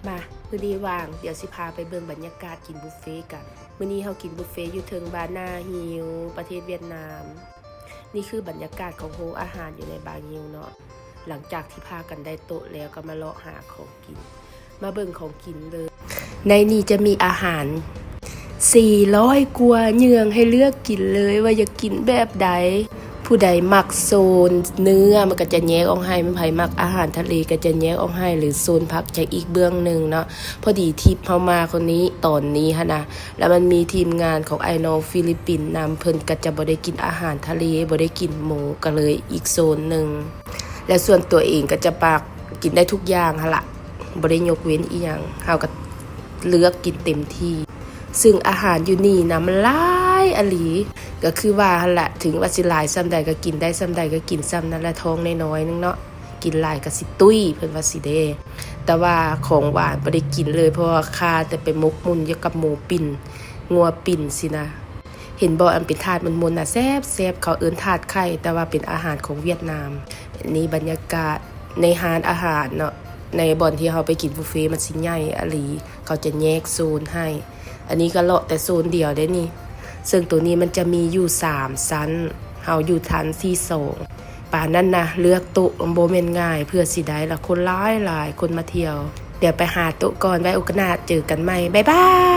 มามื้อนี้ว่างเดี๋ยวสิพาไปเบิ่งบรรยากาศกินบุฟเฟ่กันมื้อนี้เฮากินบุฟเฟ่อยู่เทิงบานาฮิวประเทศเวียดนามนี่คือบรรยากาศของโรงอาหารอยู่ในบาฮิวเนาะหลังจากที่พากันได้โต๊ะแล้วก็มาเลาะหาของกินมาเบิ่งของกินเลยในนี้จะมีอาหาร400กว่าเยืองให้เลือกกินเลยว่าอยากกินแบบใดผู้ใดมักโซนเนื้อมันก็จะแยกออกให้มันไผมักอาหารทะเลก็จะแยกออกให้หรือโซนผักจะอีกเบื้องหนึ่งเนาะพอดีทิปเฮามาคนนี้ตอนนี้ฮะนะแล้วมันมีทีมงานของไอโนฟิลิปปินส์นำเพิ่นก็จะบ่ได้กินอาหารทะเลบ่ได้กินหมูก็เลยอีกโซนหนึ่งและส่วนตัวเองก็จะปากกินได้ทุกอย่างหั่นล่ะบ่ได้ยกเว้นอีหยังเฮาก็เลือกกินเต็มที่ซึ่งอาหารอยู่นี่นะมันหลายอหลีก็คือว่าหั่นแหละถึงว่าสิหลายซ้ำใดก็กินได้ซ้ำใดก็กินซ้ำนั่นแหละท้องน้อยๆนึงเนาะกินหลายก็สิตุ้ยเพิ่นว่าสิเด้แต่ว่าของหวานบ่ได้กินเลยเพราะว่าคาแต่ไปมกมุ่นอยู่กับหมูปิ้นงัวปิ้นสินะเห็นบ่อันเป็นถาดมันมุนน่ะแซ่บๆเขาเอิ้นถาดไข่แต่ว่าเป็นอาหารของเวียดนามนี่บรรยากาศในร้านอาหารเนาะในบ่อนที่เฮาไปกินบุฟเฟ่ต์มันสิใหญ่อหลีเขาจะแยกโซนให้อันนี้ก็เลาะแต่โซนเดียวได้นี่ซึ่งตัวนี้มันจะมีอยู่3ชั้นเฮาอยู่ชั้นที่2ป่านนั้นนะเลือกโต๊ะบ่แม่นง่ายเพื่อสิได้ละคนหลายคนมาเที่ยวเดี๋ยวไปหาโต๊ะก่อนไว้โอกาสหน้าเจอกันใหม่บ๊ายบาย